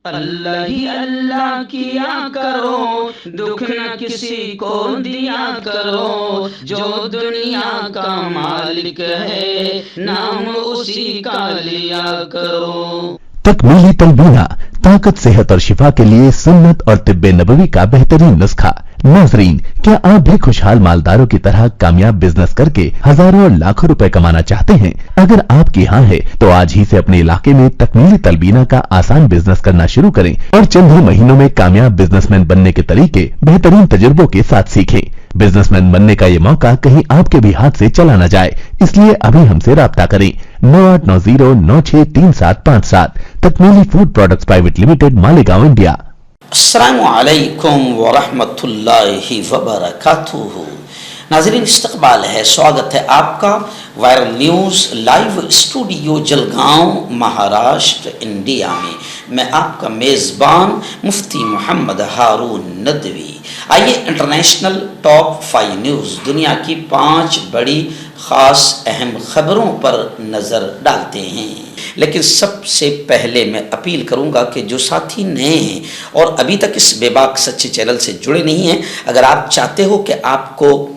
اللہ ہی اللہ کیا کرو، دکھ نہ کسی کو دیا کرو، جو دنیا کا مالک ہے نام اسی کا لیا کرو۔ تکمیلی تلبینہ طاقت، صحت اور شفا کے لیے سنت اور طب نبوی کا بہترین نسخہ۔ ناظرین، کیا آپ بھی خوشحال مالداروں کی طرح کامیاب بزنس کر کے ہزاروں اور لاکھوں روپے کمانا چاہتے ہیں؟ اگر آپ کی ہاں ہے تو آج ہی سے اپنے علاقے میں تکمیلی تلبینہ کا آسان بزنس کرنا شروع کریں اور چند ہی مہینوں میں کامیاب بزنس مین بننے کے طریقے بہترین تجربوں کے ساتھ سیکھیں۔ بزنس مین بننے کا یہ موقع کہیں آپ کے بھی ہاتھ سے چلا نہ جائے، اس لیے ابھی ہم سے رابطہ کریں۔ 9890963757 تکمیلی food products private limited, Malegaon, India. السلام علیکم ورحمۃ اللہ وبرکاتہ۔ ناظرین، استقبال ہے، سواگت ہے آپ کا viral news live studio Jalgaon, Maharashtra, India میں آپ کا میزبان مفتی محمد ہارون ندوی۔ آئیے انٹرنیشنل ٹاپ 5 نیوز، دنیا کی 5 بڑی خاص اہم خبروں پر نظر ڈالتے ہیں۔ لیکن سب سے پہلے میں اپیل کروں گا کہ جو ساتھی نئے ہیں اور ابھی تک اس بے باک سچے چینل سے جڑے نہیں ہیں، اگر آپ چاہتے ہو کہ آپ کو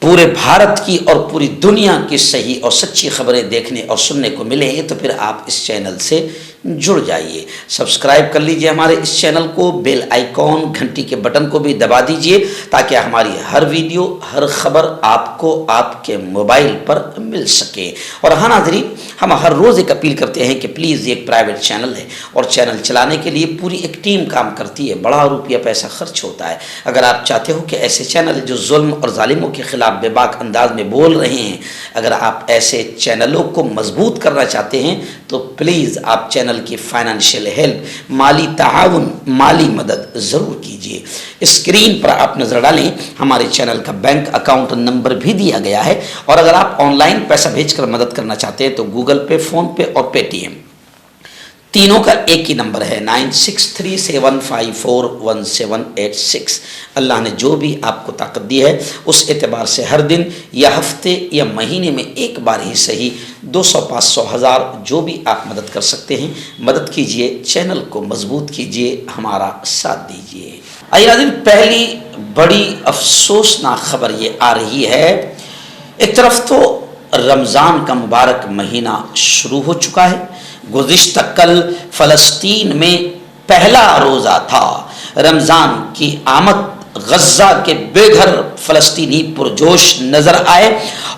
پورے بھارت کی اور پوری دنیا کی صحیح اور سچی خبریں دیکھنے اور سننے کو ملے ہیں تو پھر آپ اس چینل سے جڑ جائیے، سبسکرائب کر لیجئے ہمارے اس چینل کو، بیل آئیکن گھنٹی کے بٹن کو بھی دبا دیجئے تاکہ ہماری ہر ویڈیو، ہر خبر آپ کو آپ کے موبائل پر مل سکے۔ اور ہاں ناظرین، ہم ہر روز ایک اپیل کرتے ہیں کہ پلیز یہ ایک پرائیویٹ چینل ہے اور چینل چلانے کے لیے پوری ایک ٹیم کام کرتی ہے، بڑا روپیہ پیسہ خرچ ہوتا ہے۔ اگر آپ چاہتے ہو کہ ایسے چینل جو ظلم اور ظالموں کے خلاف بے باک انداز میں بول رہے ہیں، اگر آپ ایسے چینلوں کو مضبوط کرنا چاہتے ہیں تو پلیز آپ چینل کی فائنانشیل ہیلپ، مالی تعاون، مالی مدد ضرور کیجیے۔ اسکرین پر آپ نظر ڈالیں، ہمارے چینل کا بینک اکاؤنٹ نمبر بھی دیا گیا ہے، اور اگر آپ آن لائن پیسہ بھیج کر مدد کرنا چاہتے ہیں تو گوگل پے، فون پے اور پے ٹی ایم تینوں کا ایک ہی نمبر ہے، 9637541786۔ اللہ نے جو بھی آپ کو طاقت دی ہے اس اعتبار سے ہر دن یا ہفتے یا مہینے میں ایک بار ہی صحیح 200، 500، 1000 جو بھی آپ مدد کر سکتے ہیں مدد کیجئے، چینل کو مضبوط کیجئے، ہمارا ساتھ دیجئے۔ آئیے ناظرین، پہلی بڑی افسوسناک خبر یہ آ رہی ہے، ایک طرف تو رمضان کا مبارک مہینہ شروع ہو چکا ہے، گزشتہ کل فلسطین میں پہلا روزہ تھا، رمضان کی آمد، غزہ کے بے گھر فلسطینی پرجوش نظر آئے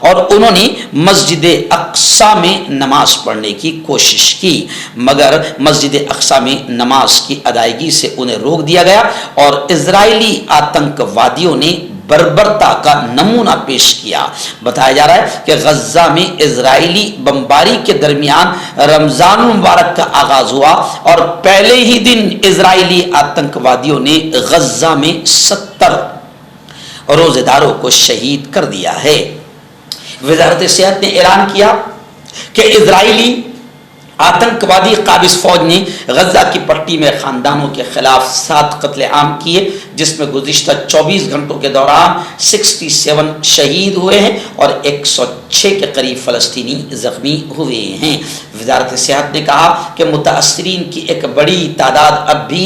اور انہوں نے مسجد اقصی میں نماز پڑھنے کی کوشش کی، مگر مسجد اقصی میں نماز کی ادائیگی سے انہیں روک دیا گیا اور اسرائیلی آتنکوادیوں نے بربرتا کا نمونہ پیش کیا۔ بتایا جا رہا ہے کہ غزہ میں اسرائیلی بمباری کے درمیان رمضان المبارک کا آغاز ہوا اور پہلے ہی دن اسرائیلی آتنکوادیوں نے غزہ میں 70 روزے داروں کو شہید کر دیا ہے۔ وزارت صحت نے اعلان کیا کہ اسرائیلی آتنکوادی قابض فوج نے غزہ کی پٹی میں خاندانوں کے خلاف 7 قتل عام کیے، جس میں گزشتہ 24 گھنٹوں کے دوران 67 شہید ہوئے ہیں اور 106 کے قریب فلسطینی زخمی ہوئے ہیں۔ وزارت صحت نے کہا کہ متاثرین کی ایک بڑی تعداد اب بھی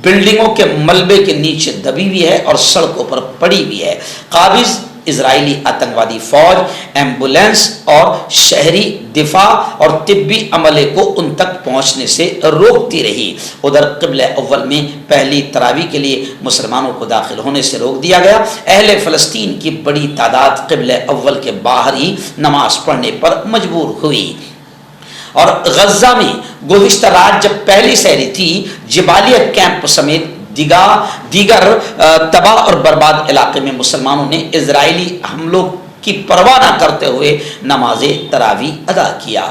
بلڈنگوں کے ملبے کے نیچے دبی ہوئی ہے اور سڑکوں پر پڑی ہوئی ہے۔ قابض اسرائیلی آتنکوادی فوج ایمبولینس اور شہری دفاع اور طبی عملے کو ان تک پہنچنے سے روکتی رہی۔ ادھر قبلہ اول میں پہلی تراویح کے لیے مسلمانوں کو داخل ہونے سے روک دیا گیا۔ اہل فلسطین کی بڑی تعداد قبلہ اول کے باہر ہی نماز پڑھنے پر مجبور ہوئی۔ اور غزہ میں گزشتہ رات جب پہلی سحری تھی، جبالیہ کیمپ سمیت دیگر تباہ اور برباد علاقے میں مسلمانوں نے اسرائیلی حملوں کی پرواہ نہ کرتے ہوئے نماز تراویح ادا کیا۔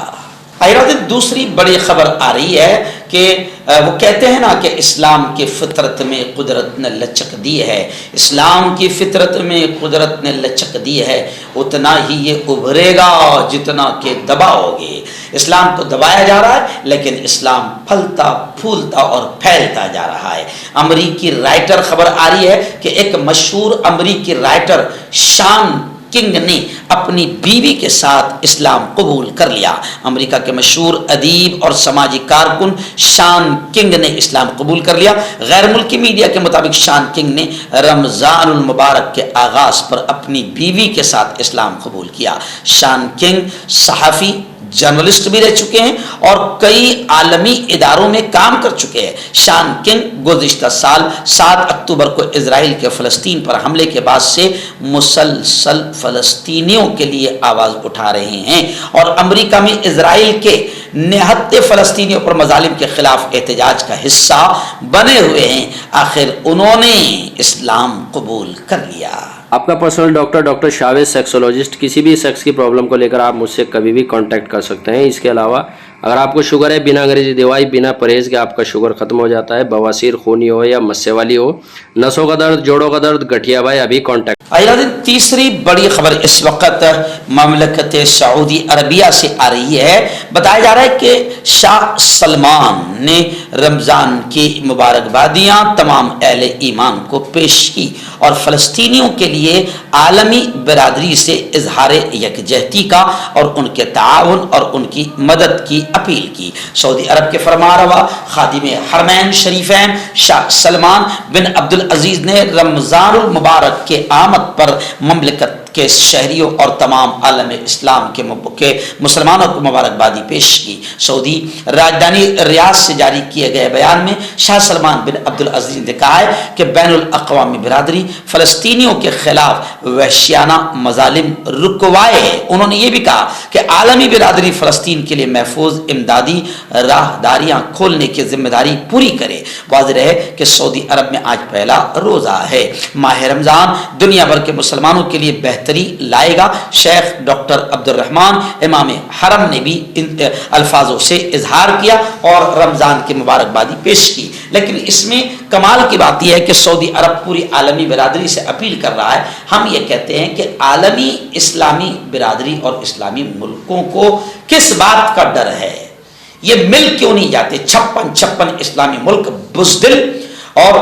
دوسری بڑی خبر آ رہی ہے کہ وہ کہتے ہیں نا کہ اسلام کی فطرت میں قدرت نے لچک دی ہے، اسلام کی فطرت میں قدرت نے لچک دی ہے، اتنا ہی یہ ابھرے گا جتنا کہ دباؤ گے۔ اسلام کو دبایا جا رہا ہے لیکن اسلام پھلتا پھولتا اور پھیلتا جا رہا ہے۔ امریکی رائٹر خبر آ رہی ہے کہ ایک مشہور امریکی رائٹر شان کنگ نے اپنی بیوی کے ساتھ اسلام قبول کر لیا۔ امریکہ کے مشہور ادیب اور سماجی کارکن شان کنگ نے اسلام قبول کر لیا۔ غیر ملکی میڈیا کے مطابق شان کنگ نے رمضان المبارک کے آغاز پر اپنی بیوی کے ساتھ اسلام قبول کیا۔ شان کنگ صحافی، جرنلسٹ بھی رہ چکے ہیں اور کئی عالمی اداروں میں کام کر چکے ہیں۔ شان کنگ گزشتہ سال 7 اکتوبر کو اسرائیل کے فلسطین پر حملے کے بعد سے مسلسل فلسطینیوں کے لیے آواز اٹھا رہے ہیں اور امریکہ میں اسرائیل کے نہتے فلسطینیوں پر مظالم کے خلاف احتجاج کا حصہ بنے ہوئے ہیں۔ آخر انہوں نے اسلام قبول کر لیا۔ آپ کا پرسنل ڈاکٹر شاویز سیکسولوجسٹ، کسی بھی سیکس کی پرابلم کو لے کر آپ مجھ سے کبھی بھی کانٹیکٹ کر سکتے ہیں۔ اس کے علاوہ اگر آپ کو شوگر ہے، بنا انگریزی دوائی، بنا پرہیز کے آپ کا شوگر ختم ہو جاتا ہے، بواسیر خونی ہو یا مسے والی ہو، نسوں کا درد، جوڑوں کا درد، گٹھیا بھائی، ابھی کانٹیکٹ۔ تیسری بڑی خبر اس وقت مملکت سعودی عربیہ سے آ رہی ہے۔ بتایا جا رہا ہے کہ شاہ سلمان نے رمضان کی مبارکبادیاں تمام اہل ایمان کو پیش کی اور فلسطینیوں کے لیے عالمی برادری سے اظہار یکجہتی کا اور ان کے تعاون اور ان کی مدد کی اپیل کی۔ سعودی عرب کے فرمانروا خادم حرمین شریفین شاہ سلمان بن عبدالعزیز نے رمضان المبارک کے آمد پر مملکت کے شہریوں اور تمام عالم اسلام کے مسلمانوں کو مبارکبادی پیش کی۔ سعودی راجدھانی ریاض سے جاری کیے گئے بیان میں شاہ سلمان بن عبدالعزیز نے کہا ہے کہ بین الاقوامی برادری فلسطینیوں کے خلاف وحشیانہ مظالم رکوائے ہے۔ انہوں نے یہ بھی کہا کہ عالمی برادری فلسطین کے لیے محفوظ امدادی راہداریاں کھولنے کی ذمہ داری پوری کرے۔ واضح ہے کہ سعودی عرب میں آج پہلا روزہ ہے۔ ماہ رمضان دنیا بھر کے مسلمانوں کے لیے بہتری لائے گا۔ شیخ ڈاکٹر عبد الرحمن امام حرم نے بھی ان الفاظوں سے اظہار کیا اور رمضان کی مبارکبادی پیش کی۔ لیکن اس میں کمال کی بات یہ ہے کہ سعودی عرب پوری عالمی برادری سے اپیل کر رہا ہے۔ ہم یہ کہتے ہیں کہ عالمی اسلامی برادری اور اسلامی ملکوں کو کس بات کا ڈر ہے؟ یہ مل کیوں نہیں جاتے؟ 56 اسلامی ملک بزدل اور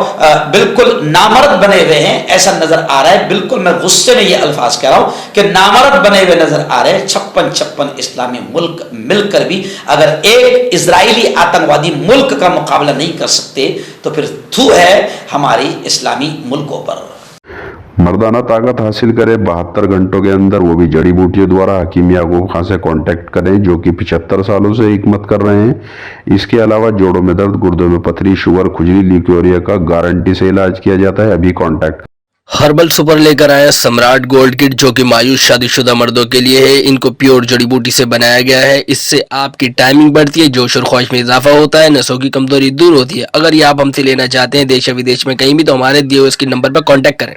بالکل نامرد بنے ہوئے ہیں، ایسا نظر آ رہا ہے۔ بالکل میں غصے میں یہ الفاظ کہہ رہا ہوں کہ نامرد بنے ہوئے نظر آ رہے ہیں۔ 56 اسلامی ملک مل کر بھی اگر ایک اسرائیلی آتنکوادی ملک کا مقابلہ نہیں کر سکتے تو پھر تھو ہے ہماری اسلامی ملکوں پر۔ مردانہ طاقت حاصل کرے 72 گھنٹوں کے اندر، وہ بھی جڑی بوٹیوں دوارا۔ حکیم یعقوب خان سے کانٹیکٹ کریں جو کہ 75 سالوں سے حکمت کر رہے ہیں۔ اس کے علاوہ جوڑوں میں درد، گردوں میں پتھری، شوگر، کھجلی، لیکوریا کا گارنٹی سے علاج کیا جاتا ہے۔ ابھی کانٹیکٹ۔ ہربل سپر لے کر آیا سمراٹ گولڈ کٹ جو کہ مایوس شادی شدہ مردوں کے لیے ہے۔ ان کو پیور جڑی بوٹی سے بنایا گیا ہے۔ اس سے آپ کی ٹائمنگ بڑھتی ہے، جوش اور خواہش میں اضافہ ہوتا ہے، نسوں کی کمزوری دور ہوتی ہے۔ اگر یہ آپ ہم سے لینا چاہتے ہیں دیش یا ودیش میں کہیں بھی تو ہمارے دیے ہوئے اس کے نمبر پر کانٹیکٹ کریں۔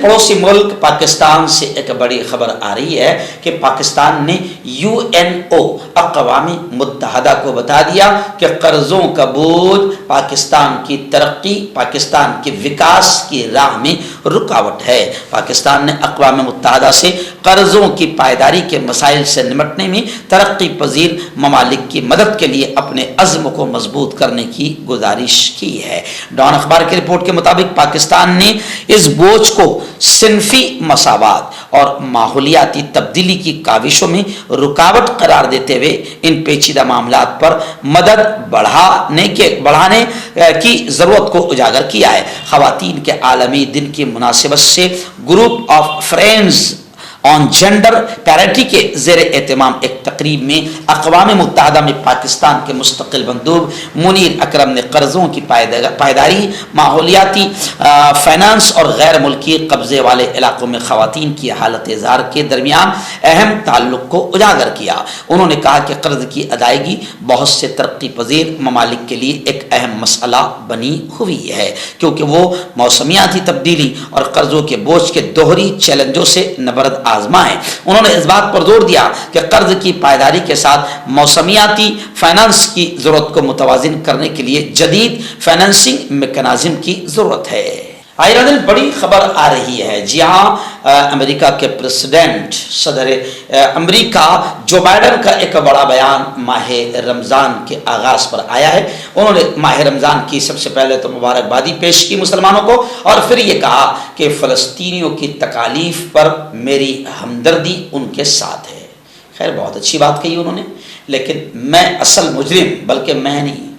پڑوسی ملک پاکستان سے ایک بڑی خبر آ رہی ہے کہ پاکستان نے UNO اقوام متحدہ کو بتا دیا کہ قرضوں کا بوجھ پاکستان کی ترقی، پاکستان کے وکاس کی راہ میں رکاوٹ ہے۔ پاکستان نے اقوام متحدہ سے قرضوں کی پائیداری کے مسائل سے نمٹنے میں ترقی پذیر ممالک کی مدد کے لیے اپنے عزم کو مضبوط کرنے کی گزارش کی ہے۔ ڈان اخبار کی رپورٹ کے مطابق پاکستان نے اس بوجھ کو صنفی مساوات اور ماحولیاتی تبدیلی کی کاوشوں میں رکاوٹ قرار دیتے ہوئے ان پیچیدہ معاملات پر مدد بڑھانے کی ضرورت کو اجاگر کیا ہے۔ خواتین کے عالمی دن کی مناسبت سے group of friends on gender parity کے زیر اہتمام ایک تقریب میں اقوام متحدہ میں پاکستان کے مستقل مندوب منیر اکرم نے قرضوں کی پائیداری، ماحولیاتی فائنانس اور غیر ملکی قبضے والے علاقوں میں خواتین کی حالت اظہار کے درمیان اہم تعلق کو اجاگر کیا۔ انہوں نے کہا کہ قرض کی ادائیگی بہت سے ترقی پذیر ممالک کے لیے ایک اہم مسئلہ بنی ہوئی ہے کیونکہ وہ موسمیاتی تبدیلی اور قرضوں کے بوجھ کے دوہری چیلنجوں سے نبرد آزما ہے۔ انہوں نے اس بات پر زور دیا کہ قرض کی پائیداری کے ساتھ موسمیاتی فائنانس کی ضرورت کو متوازن کرنے کے لیے جدید فائنانسنگ میکانزم کی ضرورت ہے۔ آئرہ دن بڑی خبر آ رہی ہے. جی ہاں، امریکہ کے پریزیڈنٹ صدر امریکہ جو بائیڈن کا ایک بڑا بیان ماہ رمضان کے آغاز پر آیا ہے. انہوں نے ماہ رمضان کی سب سے پہلے تو مبارکبادی پیش کی مسلمانوں کو، اور پھر یہ کہا کہ فلسطینیوں کی تکالیف پر میری ہمدردی ان کے ساتھ ہے. خیر، بہت اچھی بات کہی انہوں نے، لیکن میں اصل مجرم، بلکہ میں نہیں،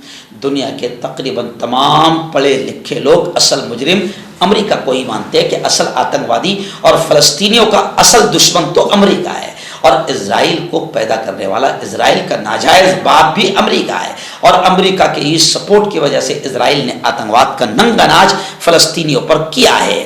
دنیا کے تقریباً تمام پڑھے لکھے لوگ اصل مجرم امریکہ کو ہی مانتے ہیں کہ اصل آتنکوادی اور فلسطینیوں کا اصل دشمن تو امریکہ ہے، اور اسرائیل کو پیدا کرنے والا، اسرائیل کا ناجائز باپ بھی امریکہ ہے، اور امریکہ کے اس سپورٹ کی وجہ سے اسرائیل نے آتنکواد کا ننگا ناچ فلسطینیوں پر کیا ہے.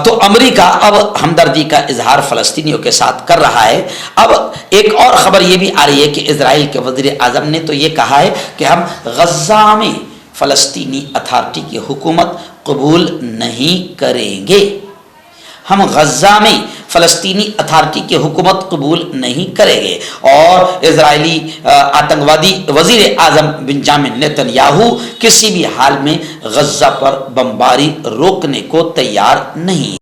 تو امریکہ اب ہمدردی کا اظہار فلسطینیوں کے ساتھ کر رہا ہے. اب ایک اور خبر یہ بھی آ رہی ہے کہ اسرائیل کے وزیر اعظم نے تو یہ کہا ہے کہ ہم غزہ میں فلسطینی اتھارٹی کی حکومت قبول نہیں کریں گے. ہم غزہ میں فلسطینی اتھارٹی کی حکومت قبول نہیں کریں گے. اور اسرائیلی آتنکوادی وزیر اعظم بنجامن نیتن یاہو کسی بھی حال میں غزہ پر بمباری روکنے کو تیار نہیں.